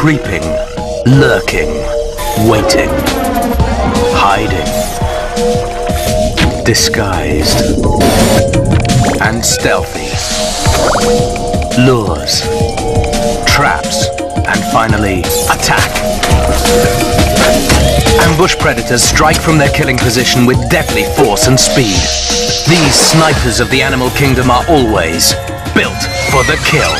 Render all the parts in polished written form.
Creeping, lurking, waiting, hiding, disguised, and stealthy. Lures, traps, and finally, attack. Ambush predators strike from their killing position with deadly force and speed. These snipers of the animal kingdom are always built for the kill.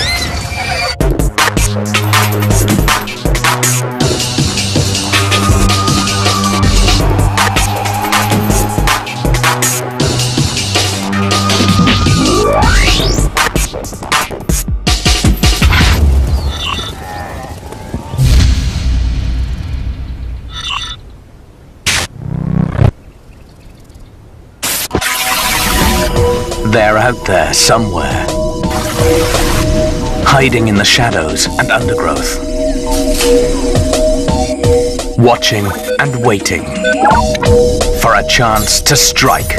They're out there somewhere, hiding in the shadows and undergrowth, watching and waiting for a chance to strike.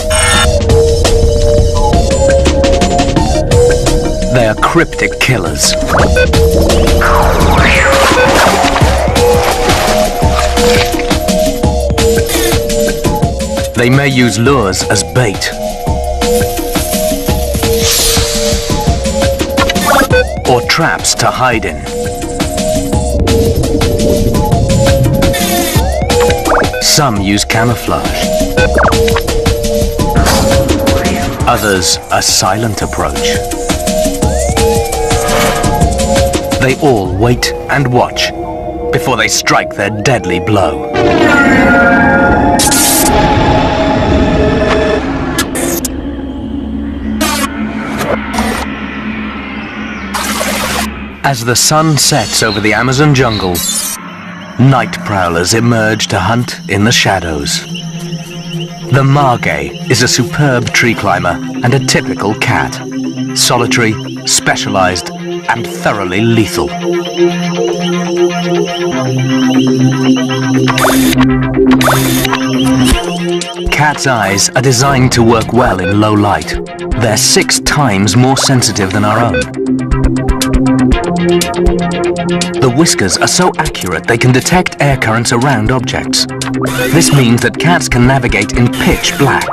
They are cryptic killers. They may use lures as bait, or traps to hide in. Some use camouflage. Others a silent approach. They all wait and watch before they strike their deadly blow. As the sun sets over the Amazon jungle, night prowlers emerge to hunt in the shadows. The margay is a superb tree climber and a typical cat, solitary, specialized, and thoroughly lethal. Cats' eyes are designed to work well in low light. They're 6 times more sensitive than our own. The whiskers are so accurate they can detect air currents around objects. This means that cats can navigate in pitch black.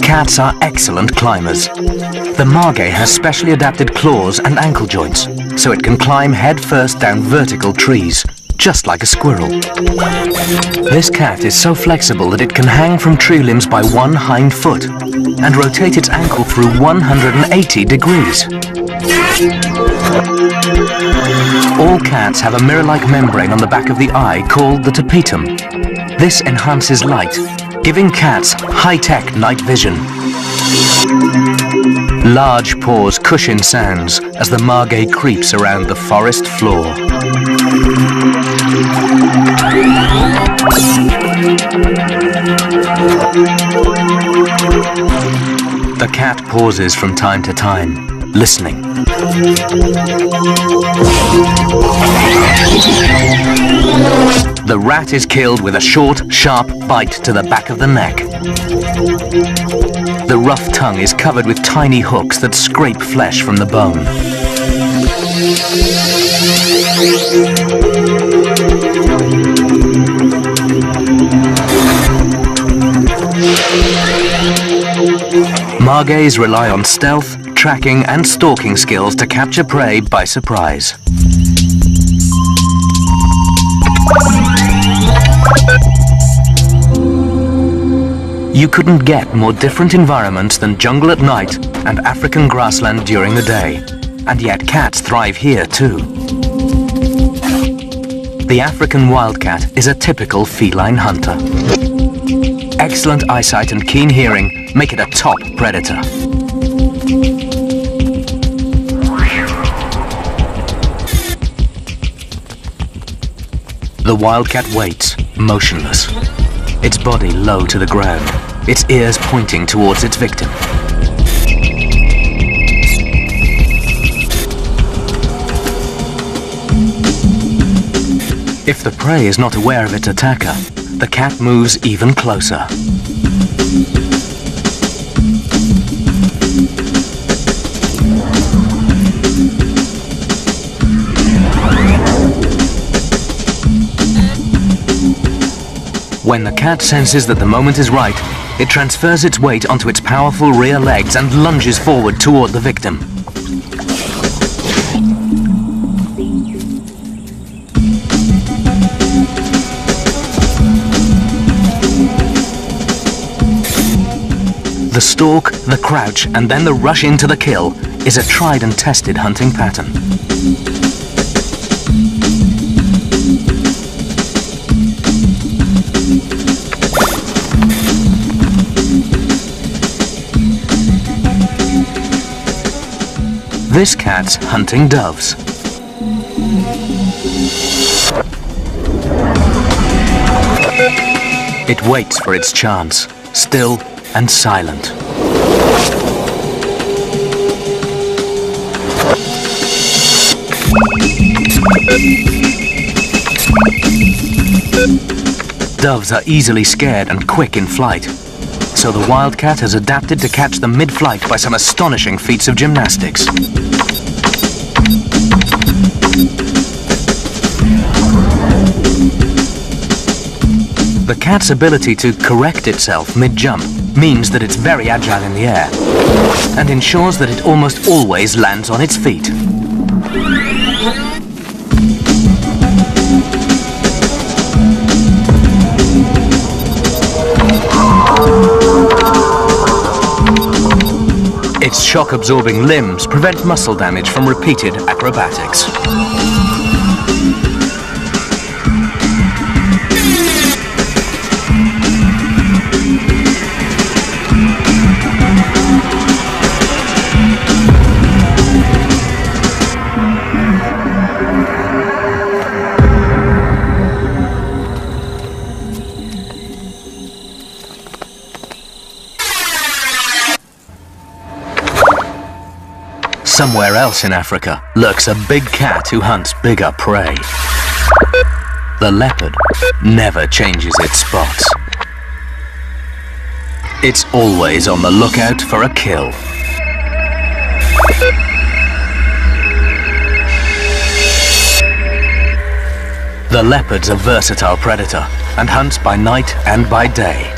Cats are excellent climbers. The margay has specially adapted claws and ankle joints, so it can climb head first down vertical trees, just like a squirrel. This cat is so flexible that it can hang from tree limbs by one hind foot and rotate its ankle through 180 degrees. All cats have a mirror-like membrane on the back of the eye called the tapetum. This enhances light, giving cats high-tech night vision. Large paws cushion sounds as the margay creeps around the forest floor. The cat pauses from time to time, listening. The rat is killed with a short, sharp bite to the back of the neck. The rough tongue is covered with tiny hooks that scrape flesh from the bone. Margays rely on stealth, tracking, and stalking skills to capture prey by surprise. You couldn't get more different environments than jungle at night and African grassland during the day, and yet cats thrive here too. The African wildcat is a typical feline hunter. Excellent eyesight and keen hearing make it a top predator. The wildcat waits, motionless, its body low to the ground, its ears pointing towards its victim. If the prey is not aware of its attacker, the cat moves even closer. When the cat senses that the moment is right, it transfers its weight onto its powerful rear legs and lunges forward toward the victim. The stalk, the crouch, and then the rush into the kill is a tried and tested hunting pattern. This cat's hunting doves. It waits for its chance, still and silent. Doves are easily scared and quick in flight, so the wildcat has adapted to catch them mid-flight by some astonishing feats of gymnastics. The cat's ability to correct itself mid-jump means that it's very agile in the air and ensures that it almost always lands on its feet. Its shock-absorbing limbs prevent muscle damage from repeated acrobatics. Somewhere else in Africa lurks a big cat who hunts bigger prey. The leopard never changes its spots. It's always on the lookout for a kill. The leopard's a versatile predator and hunts by night and by day.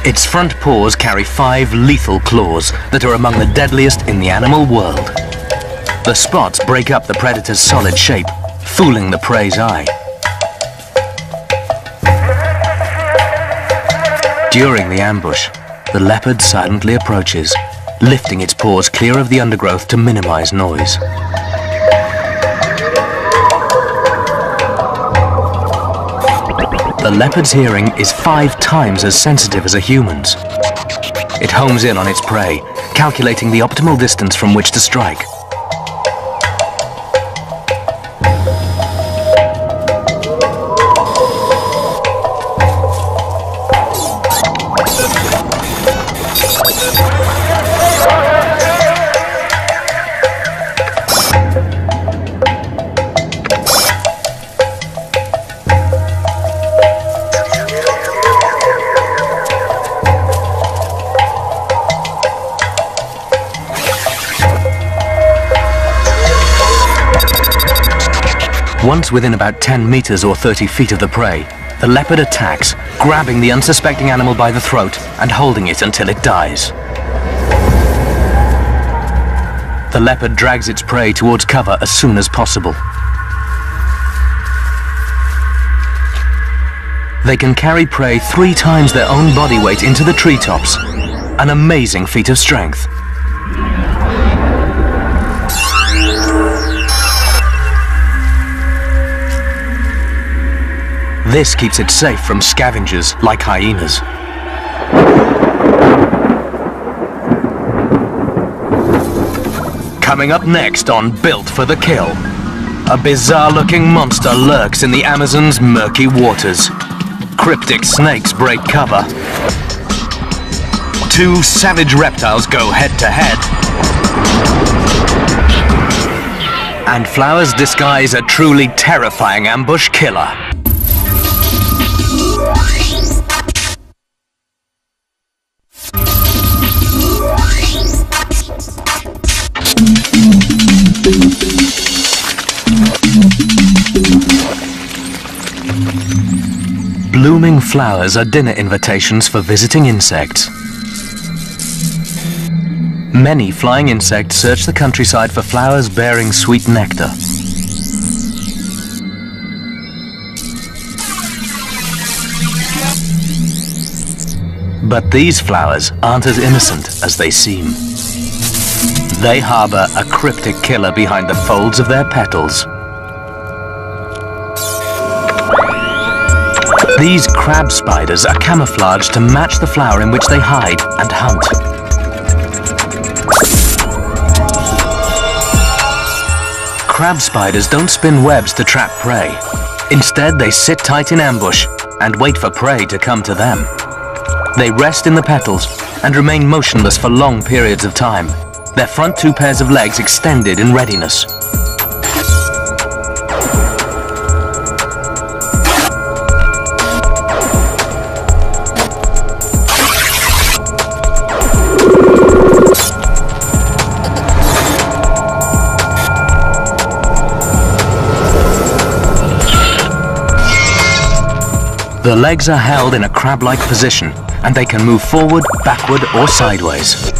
Its front paws carry 5 lethal claws that are among the deadliest in the animal world. The spots break up the predator's solid shape, fooling the prey's eye. During the ambush, the leopard silently approaches, lifting its paws clear of the undergrowth to minimize noise. The leopard's hearing is 5 times as sensitive as a human's. It homes in on its prey, calculating the optimal distance from which to strike. Once within about 10 meters or 30 feet of the prey, the leopard attacks, grabbing the unsuspecting animal by the throat and holding it until it dies. The leopard drags its prey towards cover as soon as possible. They can carry prey 3 times their own body weight into the treetops, an amazing feat of strength. This keeps it safe from scavengers like hyenas. Coming up next on Built for the Kill, a bizarre-looking monster lurks in the Amazon's murky waters. Cryptic snakes break cover. 2 savage reptiles go head-to-head. And flowers disguise a truly terrifying ambush killer. blooming flowers are dinner invitations for visiting insects. Many flying insects search the countryside for flowers bearing sweet nectar. But these flowers aren't as innocent as they seem. They harbor a cryptic killer behind the folds of their petals. These crab spiders are camouflaged to match the flower in which they hide and hunt. Crab spiders don't spin webs to trap prey. Instead, they sit tight in ambush and wait for prey to come to them. They rest in the petals and remain motionless for long periods of time, their front two pairs of legs extended in readiness. The legs are held in a crab-like position, and they can move forward, backward, or sideways.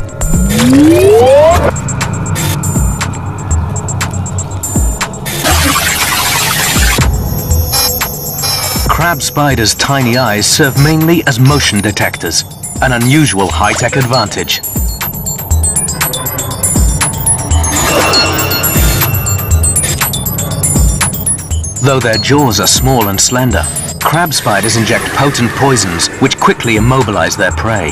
Crab spiders' tiny eyes serve mainly as motion detectors, an unusual high-tech advantage. Though their jaws are small and slender, crab spiders inject potent poisons which quickly immobilize their prey.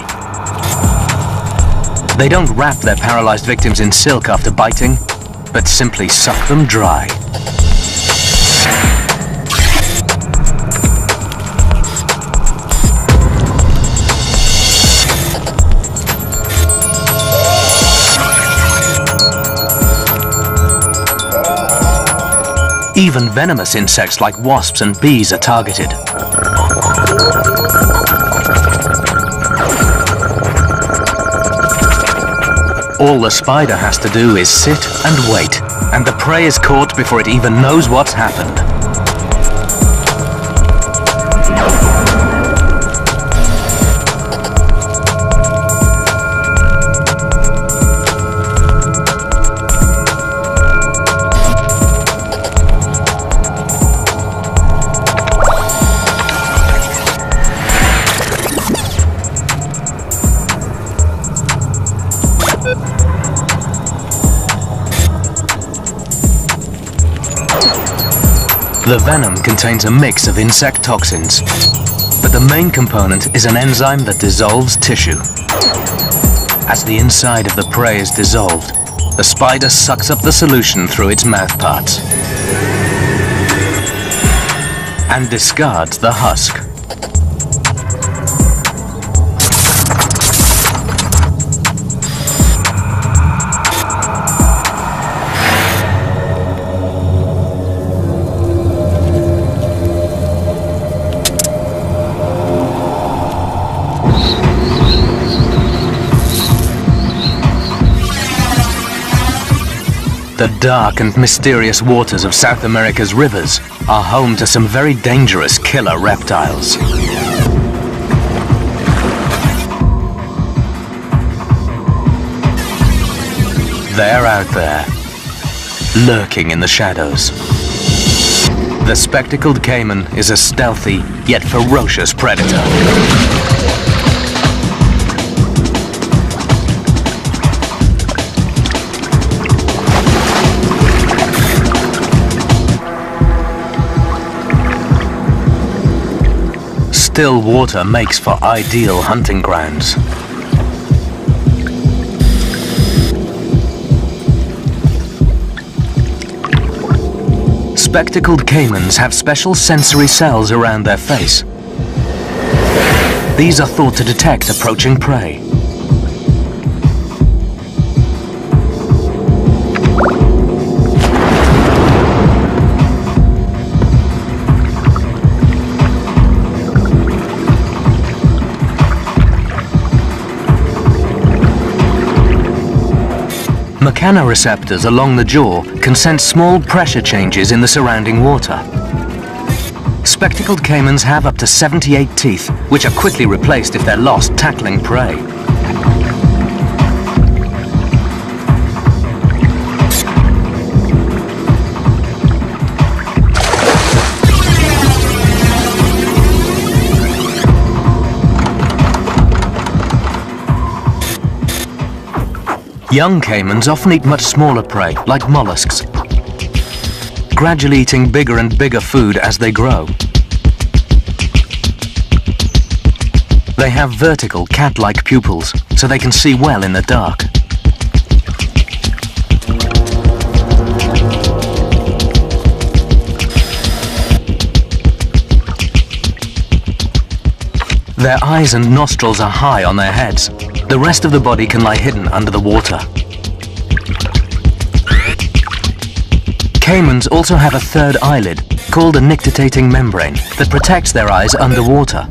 They don't wrap their paralyzed victims in silk after biting, but simply suck them dry. Even venomous insects like wasps and bees are targeted. All the spider has to do is sit and wait, and the prey is caught before it even knows what's happened. The venom contains a mix of insect toxins, but the main component is an enzyme that dissolves tissue. As the inside of the prey is dissolved, the spider sucks up the solution through its mouthparts and discards the husk. The dark and mysterious waters of South America's rivers are home to some very dangerous killer reptiles. They're out there, lurking in the shadows. The spectacled caiman is a stealthy yet ferocious predator. Still water makes for ideal hunting grounds. Spectacled caimans have special sensory cells around their face. These are thought to detect approaching prey. Mechanoreceptors along the jaw can sense small pressure changes in the surrounding water. Spectacled caimans have up to 78 teeth, which are quickly replaced if they're lost tackling prey. Young caimans often eat much smaller prey, like mollusks, gradually eating bigger and bigger food as they grow. They have vertical, cat-like pupils, so they can see well in the dark. Their eyes and nostrils are high on their heads. The rest of the body can lie hidden under the water. Caimans also have a third eyelid, called a nictitating membrane, that protects their eyes underwater.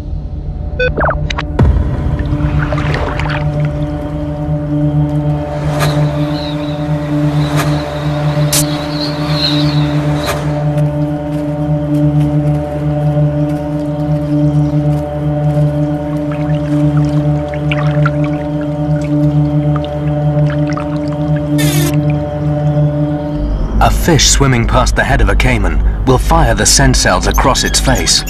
A fish swimming past the head of a caiman will fire the scent cells across its face.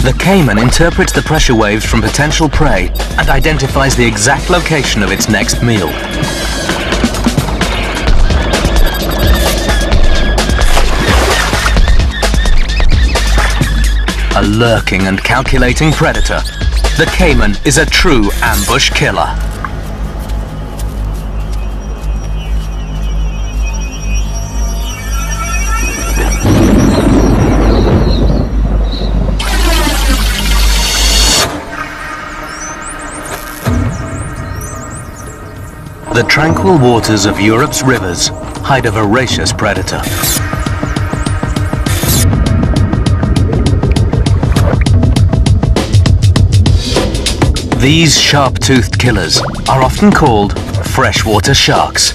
The caiman interprets the pressure waves from potential prey and identifies the exact location of its next meal. A lurking and calculating predator, the caiman is a true ambush killer. The tranquil waters of Europe's rivers hide a voracious predator. These sharp-toothed killers are often called freshwater sharks.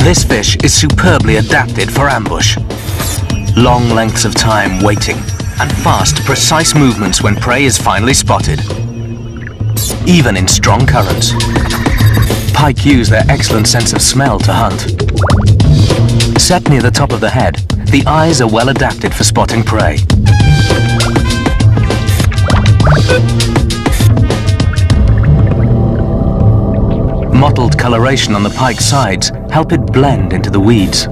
This fish is superbly adapted for ambush. Long lengths of time waiting, and fast, precise movements when prey is finally spotted. Even in strong currents. Pike use their excellent sense of smell to hunt. Set near the top of the head, the eyes are well adapted for spotting prey. Mottled coloration on the pike's sides help it blend into the weeds.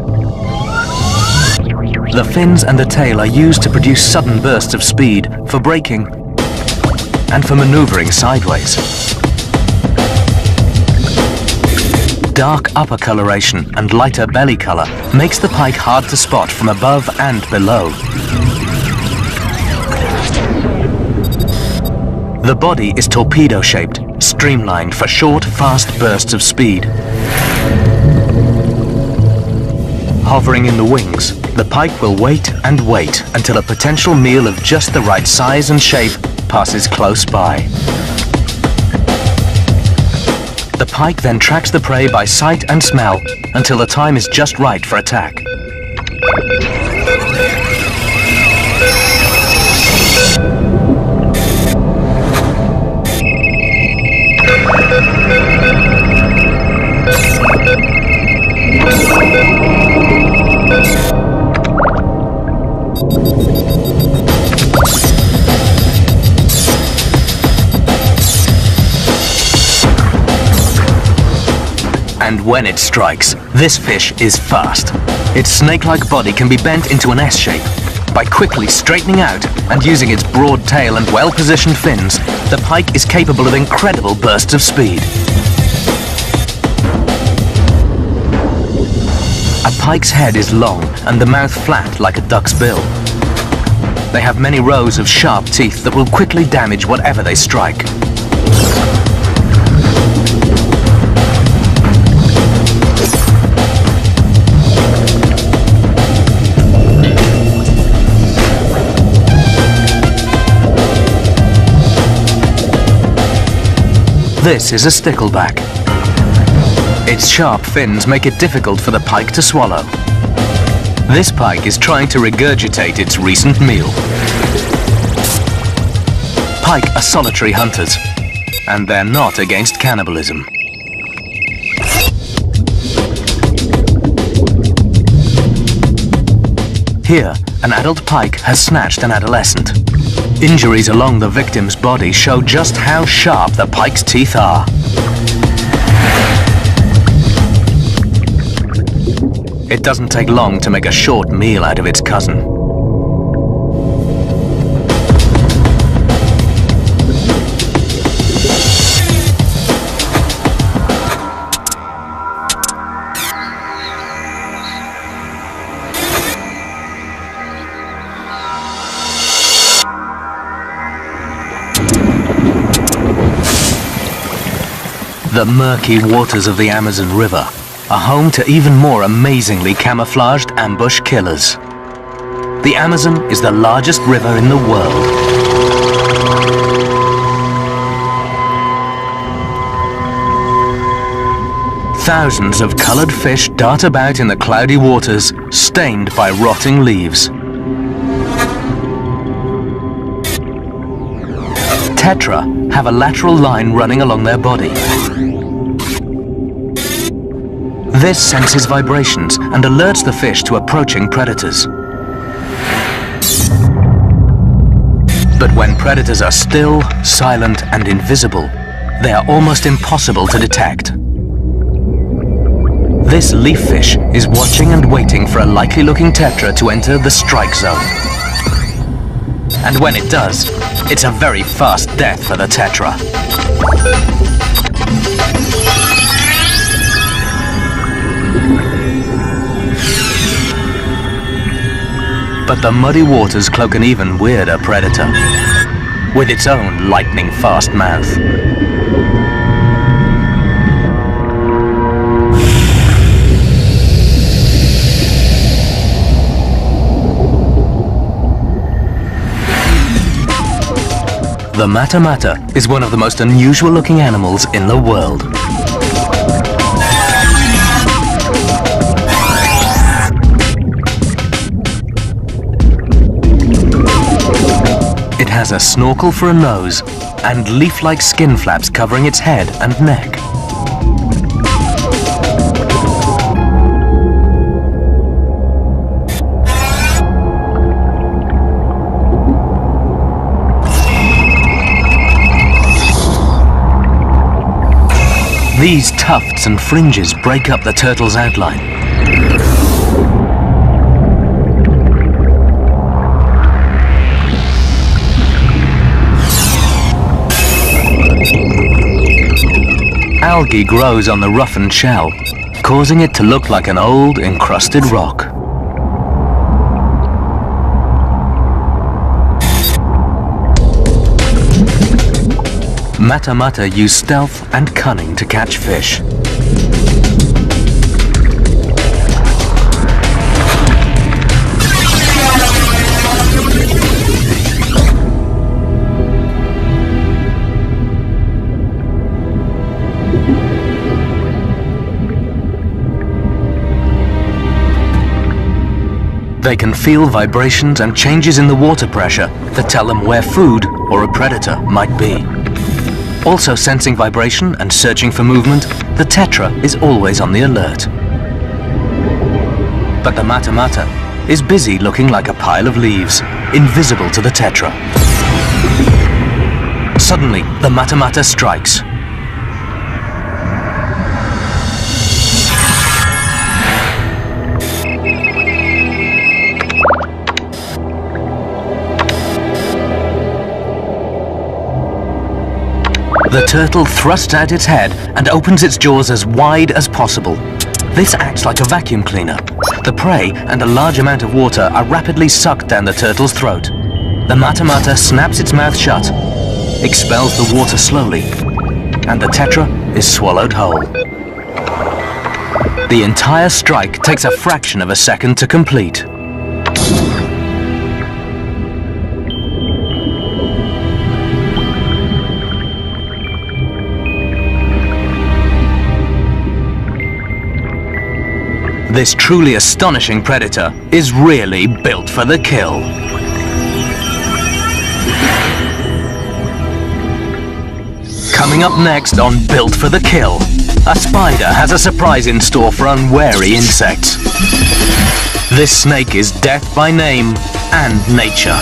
The fins and the tail are used to produce sudden bursts of speed for braking and for maneuvering sideways. Dark upper coloration and lighter belly color makes the pike hard to spot from above and below. The body is torpedo-shaped, streamlined for short, fast bursts of speed. Hovering in the wings, the pike will wait and wait until a potential meal of just the right size and shape passes close by. The pike then tracks the prey by sight and smell until the time is just right for attack. And when it strikes, this fish is fast. Its snake-like body can be bent into an S shape. By quickly straightening out and using its broad tail and well-positioned fins, the pike is capable of incredible bursts of speed. A pike's head is long and the mouth flat like a duck's bill. They have many rows of sharp teeth that will quickly damage whatever they strike. This is a stickleback. Its sharp fins make it difficult for the pike to swallow. This pike is trying to regurgitate its recent meal. Pike are solitary hunters, and they're not against cannibalism. Here, an adult pike has snatched an adolescent. Injuries along the victim's body show just how sharp the pike's teeth are. It doesn't take long to make a short meal out of its cousin. The murky waters of the Amazon River are home to even more amazingly camouflaged ambush killers. The Amazon is the largest river in the world. Thousands of colored fish dart about in the cloudy waters, stained by rotting leaves. Tetra have a lateral line running along their body. This senses vibrations and alerts the fish to approaching predators. But when predators are still, silent, and invisible, they are almost impossible to detect. This leaf fish is watching and waiting for a likely-looking tetra to enter the strike zone. And when it does, it's a very fast death for the tetra. But the muddy waters cloak an even weirder predator, with its own lightning-fast mouth. The mata-mata is one of the most unusual-looking animals in the world. It has a snorkel for a nose and leaf-like skin flaps covering its head and neck. These tufts and fringes break up the turtle's outline. Algae grows on the roughened shell, causing it to look like an old, encrusted rock. Mata-mata use stealth and cunning to catch fish. They can feel vibrations and changes in the water pressure that tell them where food or a predator might be. Also sensing vibration and searching for movement, the tetra is always on the alert. But the mata-mata is busy looking like a pile of leaves, invisible to the tetra. Suddenly, the mata-mata strikes. The turtle thrusts out its head and opens its jaws as wide as possible. This acts like a vacuum cleaner. The prey and a large amount of water are rapidly sucked down the turtle's throat. The mata-mata snaps its mouth shut, expels the water slowly, and the tetra is swallowed whole. The entire strike takes a fraction of a second to complete. This truly astonishing predator is really built for the kill. Coming up next on Built for the Kill, a spider has a surprise in store for unwary insects. This snake is death by name and nature.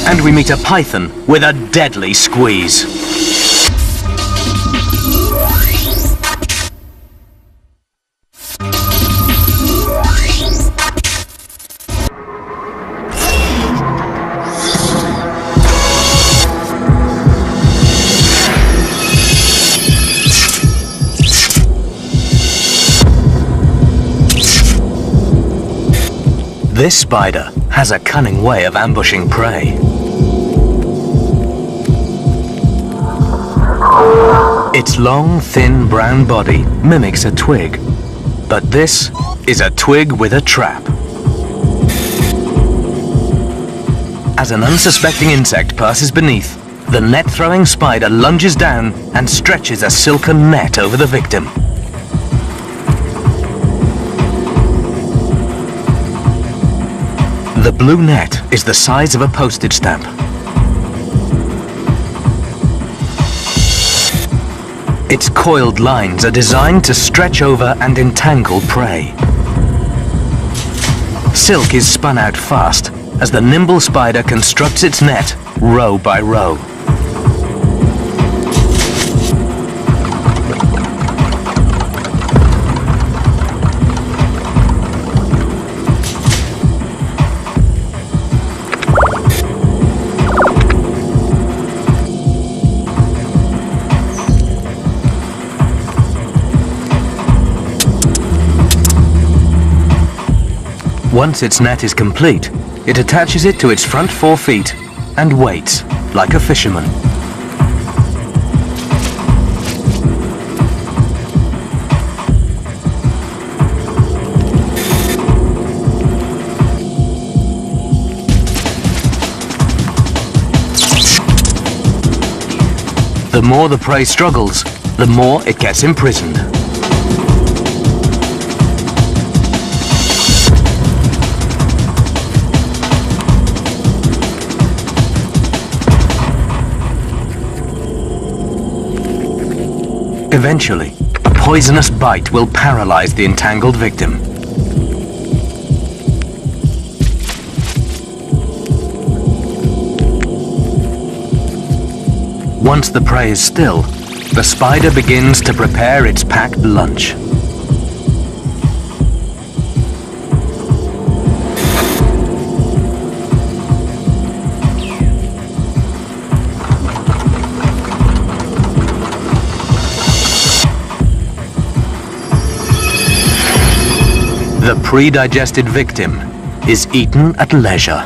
And we meet a python with a deadly squeeze. This spider has a cunning way of ambushing prey. Its long, thin brown body mimics a twig, but this is a twig with a trap. As an unsuspecting insect passes beneath, the net-throwing spider lunges down and stretches a silken net over the victim. The blue net is the size of a postage stamp. Its coiled lines are designed to stretch over and entangle prey. Silk is spun out fast as the nimble spider constructs its net row by row. Once its net is complete, it attaches it to its front 4 feet and waits like a fisherman. The more the prey struggles, the more it gets imprisoned. Eventually, a poisonous bite will paralyze the entangled victim. Once the prey is still, the spider begins to prepare its packed lunch. The pre-digested victim is eaten at leisure.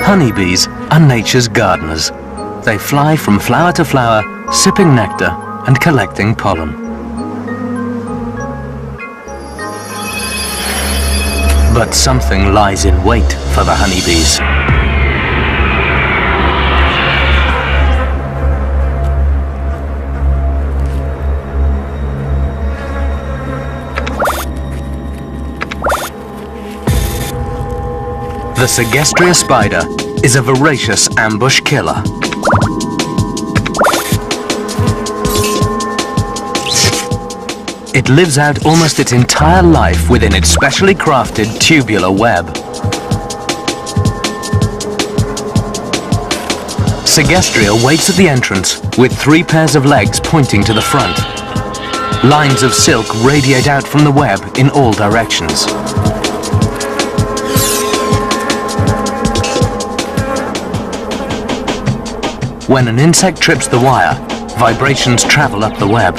Honeybees are nature's gardeners. They fly from flower to flower, sipping nectar and collecting pollen. But something lies in wait for the honeybees. The Segestria spider is a voracious ambush killer. It lives out almost its entire life within its specially crafted tubular web. Segestria waits at the entrance with 3 pairs of legs pointing to the front. Lines of silk radiate out from the web in all directions. When an insect trips the wire, vibrations travel up the web.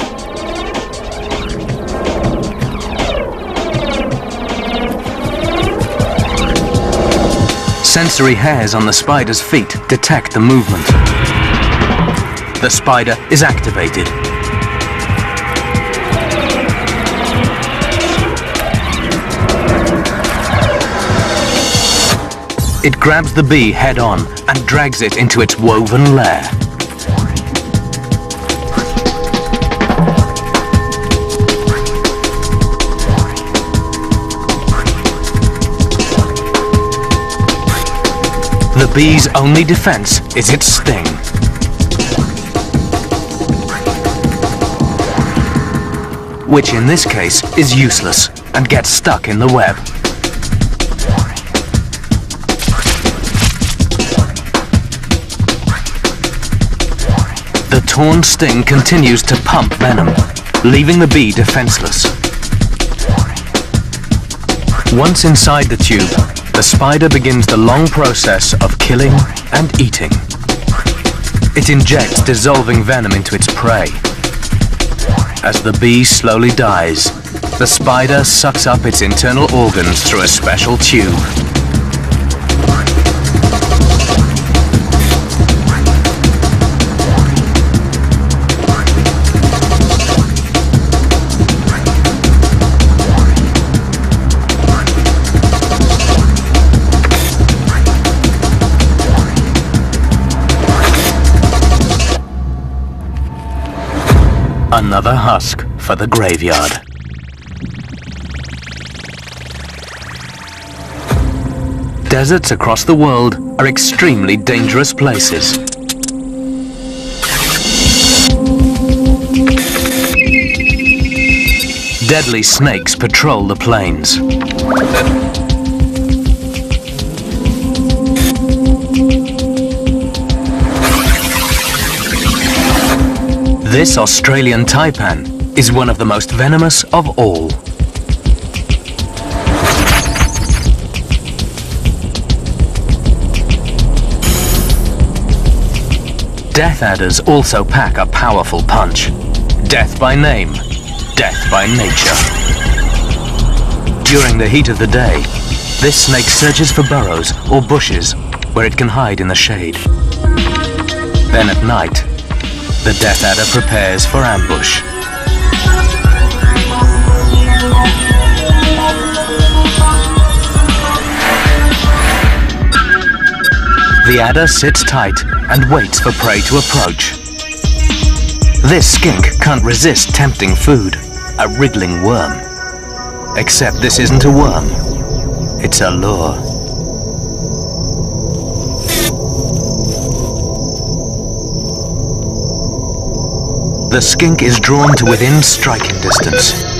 Sensory hairs on the spider's feet detect the movement. The spider is activated. It grabs the bee head-on and drags it into its woven lair. The bee's only defense is its sting. Which in this case is useless and gets stuck in the web. The torn sting continues to pump venom, leaving the bee defenseless. Once inside the tube, the spider begins the long process of killing and eating. It injects dissolving venom into its prey. As the bee slowly dies, the spider sucks up its internal organs through a special tube. Another husk for the graveyard. Deserts across the world are extremely dangerous places. Deadly snakes patrol the plains. This Australian taipan is one of the most venomous of all. Death adders also pack a powerful punch. Death by name, death by nature. During the heat of the day, this snake searches for burrows or bushes where it can hide in the shade. Then at night, the death adder prepares for ambush. The adder sits tight and waits for prey to approach. This skink can't resist tempting food, a wriggling worm. Except this isn't a worm, it's a lure. The skink is drawn to within striking distance.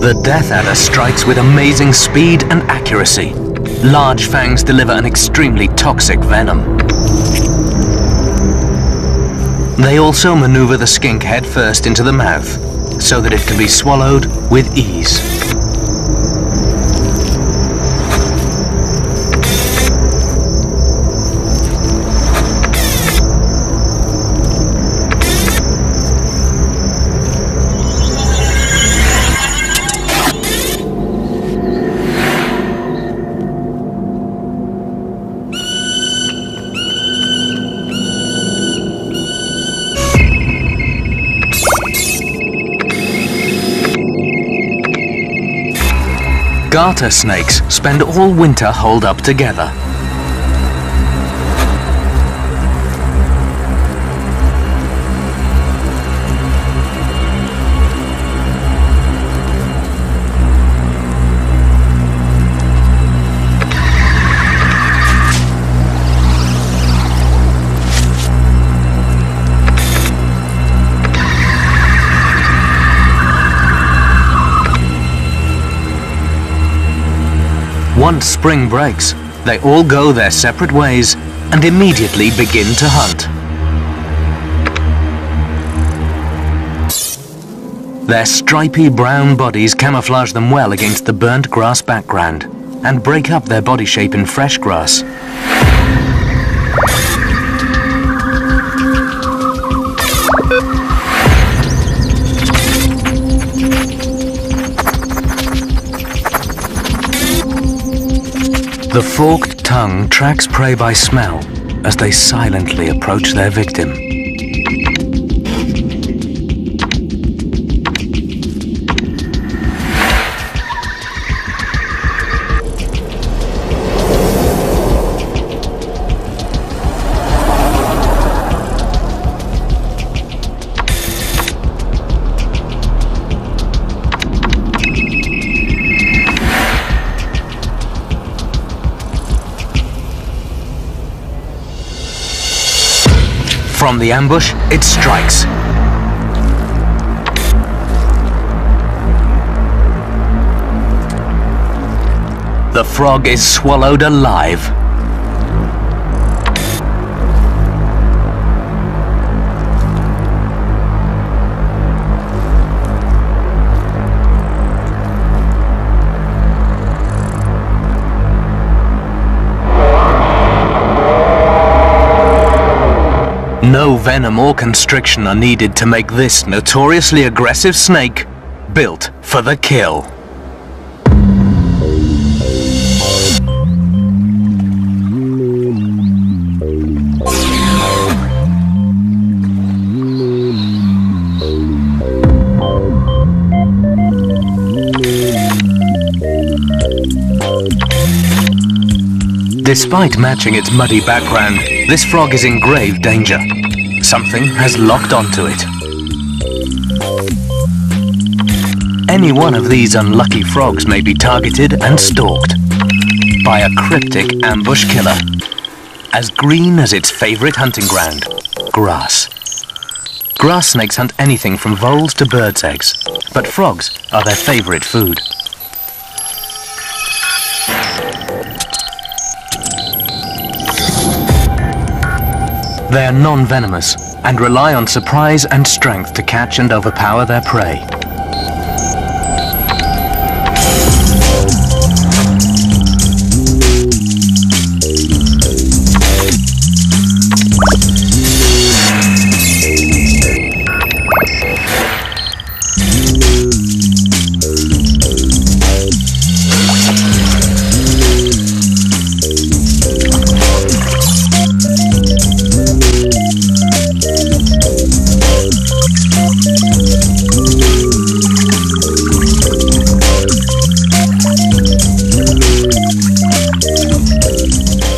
The death adder strikes with amazing speed and accuracy. Large fangs deliver an extremely toxic venom. They also maneuver the skink headfirst into the mouth, so that it can be swallowed with ease. Garter snakes spend all winter holed up together. Once spring breaks, they all go their separate ways and immediately begin to hunt. Their stripy brown bodies camouflage them well against the burnt grass background and break up their body shape in fresh grass. The forked tongue tracks prey by smell as they silently approach their victim. From the ambush, it strikes. The frog is swallowed alive. No venom or constriction are needed to make this notoriously aggressive snake built for the kill. Despite matching its muddy background, this frog is in grave danger. Something has locked onto it. Any one of these unlucky frogs may be targeted and stalked by a cryptic ambush killer, as green as its favorite hunting ground, grass. Grass snakes hunt anything from voles to birds' eggs, but frogs are their favorite food. They are non-venomous and rely on surprise and strength to catch and overpower their prey.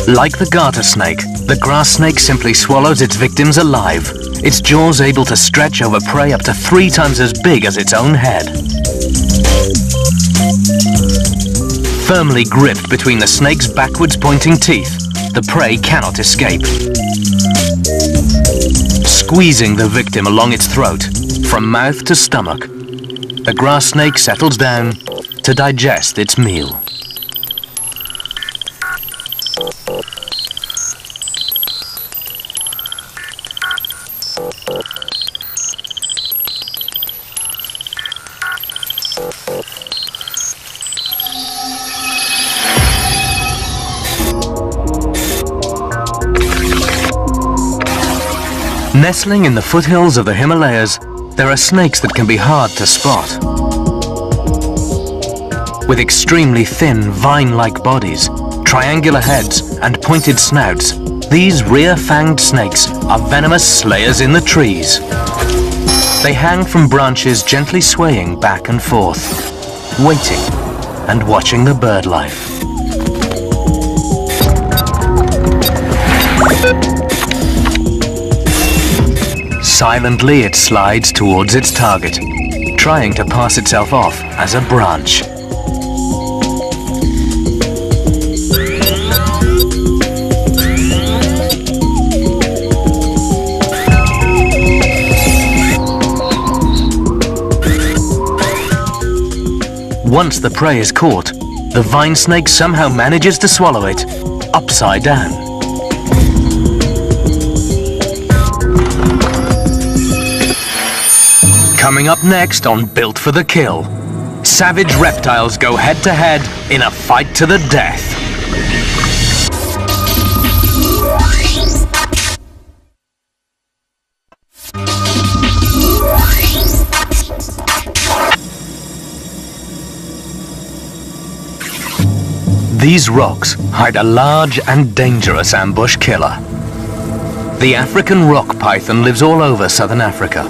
Like the garter snake, the grass snake simply swallows its victims alive, its jaws able to stretch over prey up to 3 times as big as its own head. Firmly gripped between the snake's backwards pointing teeth, the prey cannot escape. Squeezing the victim along its throat, from mouth to stomach, the grass snake settles down to digest its meal. Nestling in the foothills of the Himalayas, there are snakes that can be hard to spot. With extremely thin, vine-like bodies, triangular heads, and pointed snouts, these rear-fanged snakes are venomous slayers in the trees. They hang from branches, gently swaying back and forth, waiting and watching the bird life. Silently, it slides towards its target, trying to pass itself off as a branch. Once the prey is caught, The vine snake somehow manages to swallow it upside down. Coming up next on Built for the Kill, savage reptiles go head-to-head in a fight to the death. These rocks hide a large and dangerous ambush killer. The African rock python lives all over southern Africa.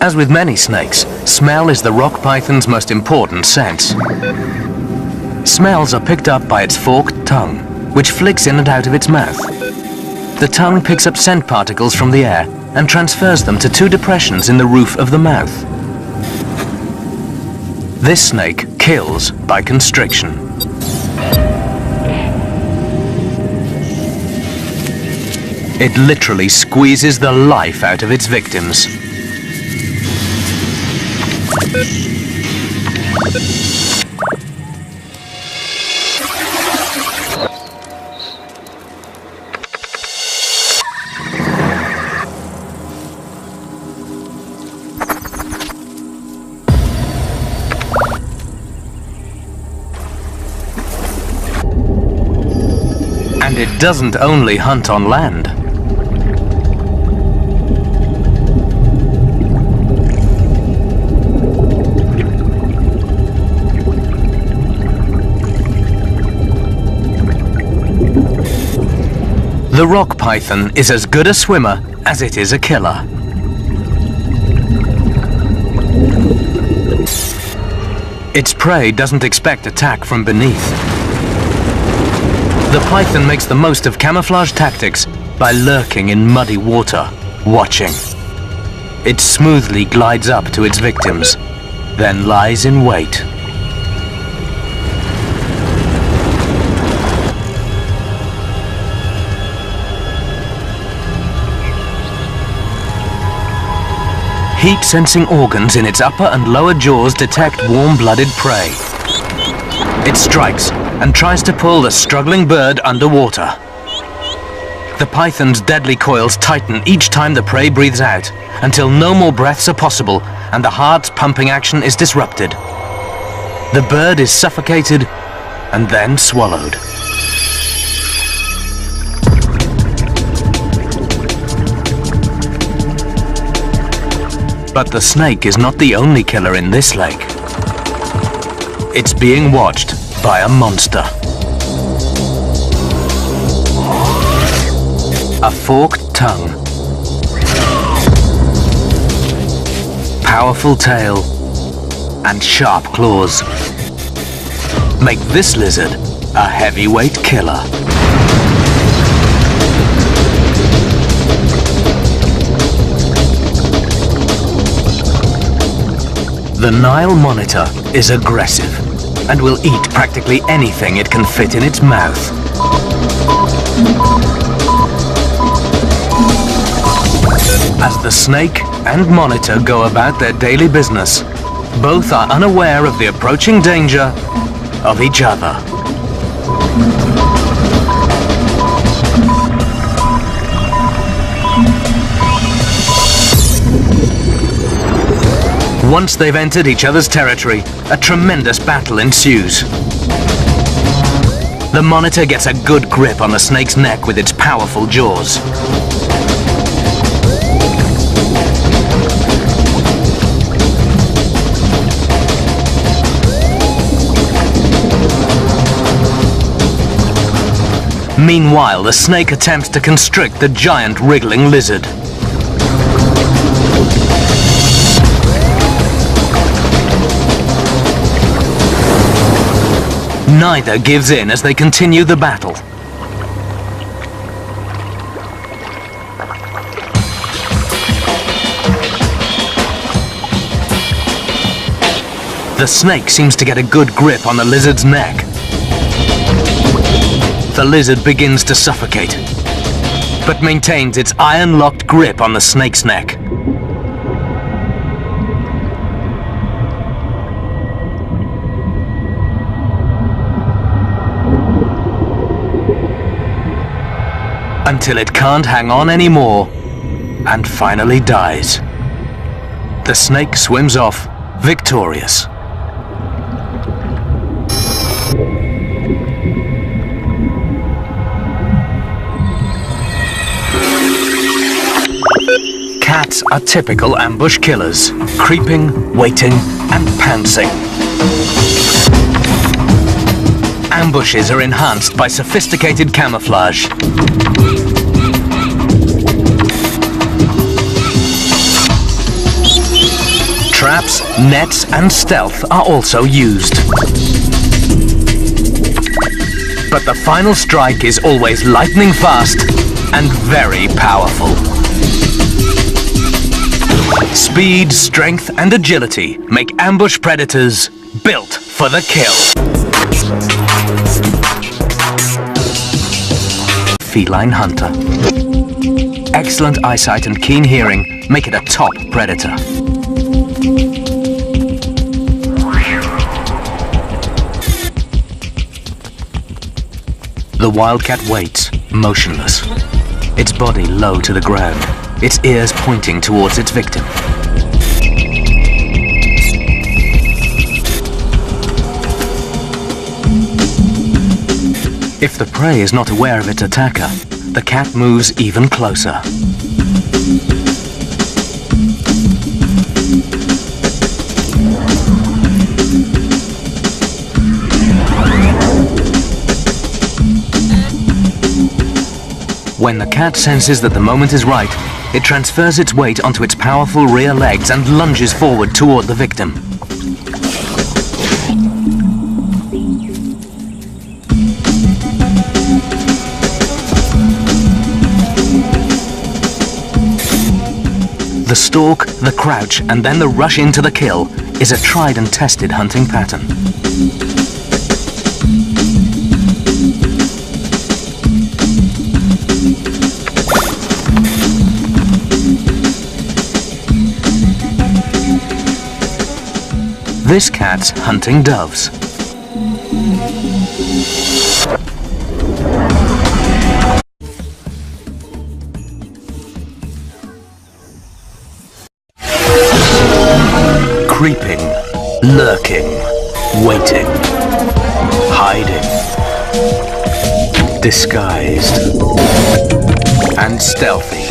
As with many snakes, smell is the rock python's most important sense. Smells are picked up by its forked tongue, which flicks in and out of its mouth. The tongue picks up scent particles from the air and transfers them to two depressions in the roof of the mouth. This snake kills by constriction. It literally squeezes the life out of its victims. And it doesn't only hunt on land. The rock python is as good a swimmer as it is a killer. Its prey doesn't expect attack from beneath. The python makes the most of camouflage tactics by lurking in muddy water, watching. It smoothly glides up to its victims, then lies in wait. Heat-sensing organs in its upper and lower jaws detect warm-blooded prey. It strikes and tries to pull the struggling bird underwater. The python's deadly coils tighten each time the prey breathes out, until no more breaths are possible and the heart's pumping action is disrupted. The bird is suffocated and then swallowed. But the snake is not the only killer in this lake. It's being watched by a monster. A forked tongue, powerful tail, and sharp claws make this lizard a heavyweight killer. The Nile monitor is aggressive and will eat practically anything it can fit in its mouth. As the snake and monitor go about their daily business, both are unaware of the approaching danger of each other. Once they've entered each other's territory, a tremendous battle ensues. The monitor gets a good grip on the snake's neck with its powerful jaws. Meanwhile, the snake attempts to constrict the giant wriggling lizard. Neither gives in as they continue the battle. The snake seems to get a good grip on the lizard's neck. The lizard begins to suffocate. but maintains its iron-locked grip on the snake's neck. Until it can't hang on anymore and finally dies. The snake swims off victorious. Cats are typical ambush killers, creeping, waiting, and pouncing. Ambushes are enhanced by sophisticated camouflage. Traps, nets, and stealth are also used. But the final strike is always lightning fast and very powerful. Speed, strength, and agility make ambush predators built for the kill. Feline hunter. Excellent eyesight and keen hearing make it a top predator. The wildcat waits, motionless, its body low to the ground, its ears pointing towards its victim. If the prey is not aware of its attacker, the cat moves even closer. When the cat senses that the moment is right, it transfers its weight onto its powerful rear legs and lunges forward toward the victim. The stalk, the crouch, and then the rush into the kill is a tried and tested hunting pattern. This cat's hunting doves. Creeping, lurking, waiting, hiding, disguised, and stealthy.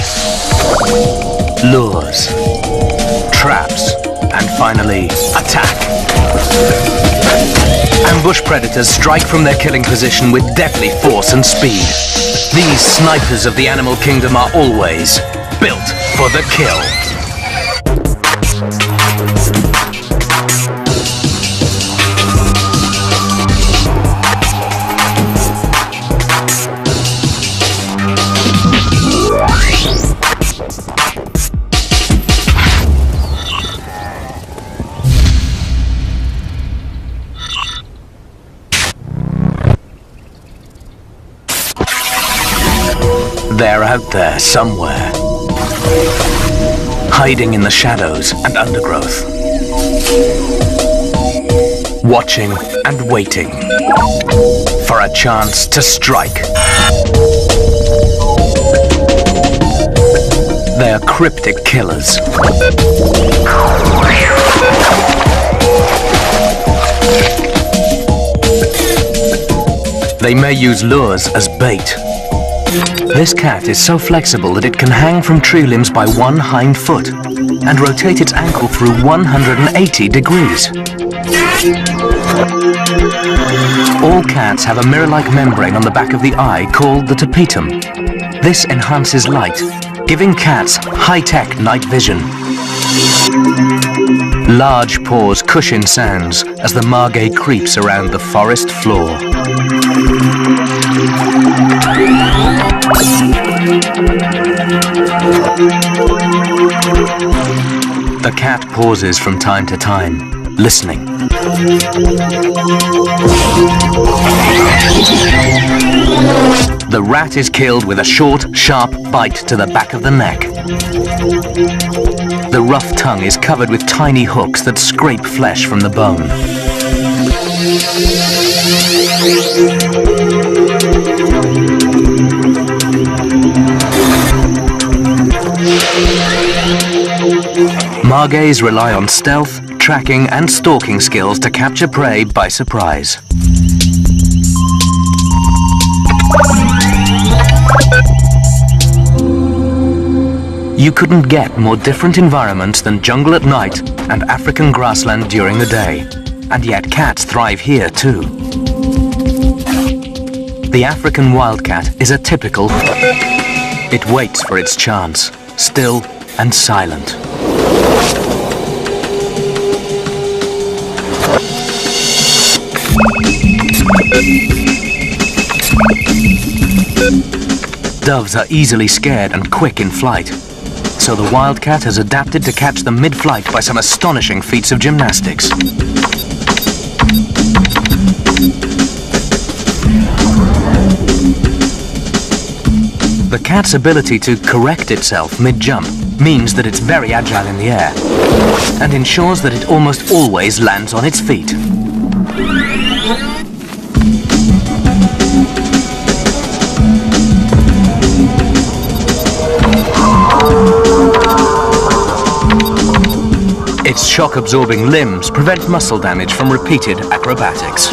Lures, traps, and finally, attack. Ambush predators strike from their killing position with deadly force and speed. These snipers of the animal kingdom are always built for the kill. They're out there somewhere, hiding in the shadows and undergrowth, watching and waiting for a chance to strike. They're cryptic killers. They may use lures as bait. This cat is so flexible that it can hang from tree limbs by one hind foot and rotate its ankle through 180 degrees. All cats have a mirror-like membrane on the back of the eye called the tapetum. This enhances light, giving cats high-tech night vision. Large paws cushion sounds as the margay creeps around the forest floor. The cat pauses from time to time, listening. The rat is killed with a short, sharp bite to the back of the neck. The rough tongue is covered with tiny hooks that scrape flesh from the bone. Margays rely on stealth, tracking and stalking skills to capture prey by surprise. You couldn't get more different environments than jungle at night and African grassland during the day. And yet cats thrive here too. The African wildcat is atypical. It waits for its chance, still and silent. Doves are easily scared and quick in flight, so the wildcat has adapted to catch them mid-flight by some astonishing feats of gymnastics. The cat's ability to correct itself mid-jump means that it's very agile in the air and ensures that it almost always lands on its feet. Its shock-absorbing limbs prevent muscle damage from repeated acrobatics.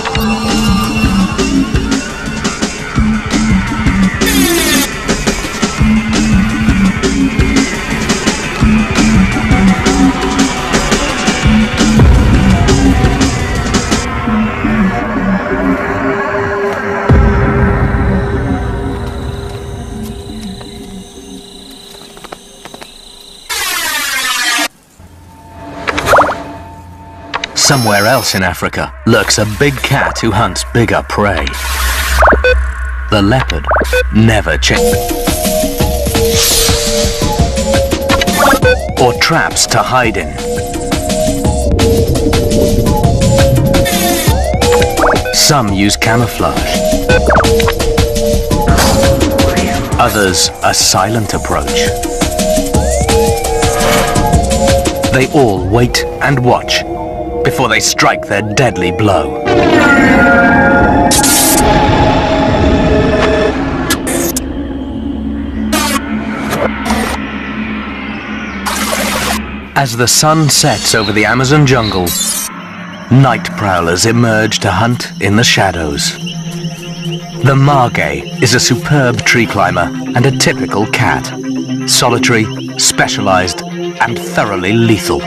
Somewhere else in Africa lurks a big cat who hunts bigger prey. The leopard never changes. Or traps to hide in. Some use camouflage. Others a silent approach. They all wait and watch before they strike their deadly blow. As the sun sets over the Amazon jungle, night prowlers emerge to hunt in the shadows. The margay is a superb tree climber and a typical cat. Solitary, specialized, and thoroughly lethal.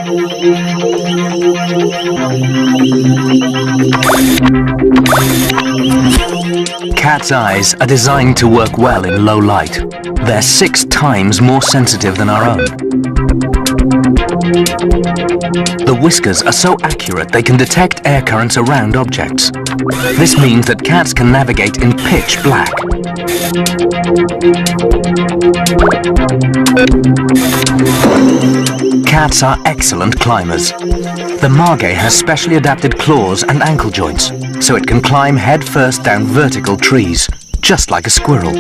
Cats' eyes are designed to work well in low light. They're 6 times more sensitive than our own. The whiskers are so accurate they can detect air currents around objects. This means that cats can navigate in pitch black. Cats are excellent climbers. The margay has specially adapted claws and ankle joints, so it can climb head first down vertical trees, just like a squirrel.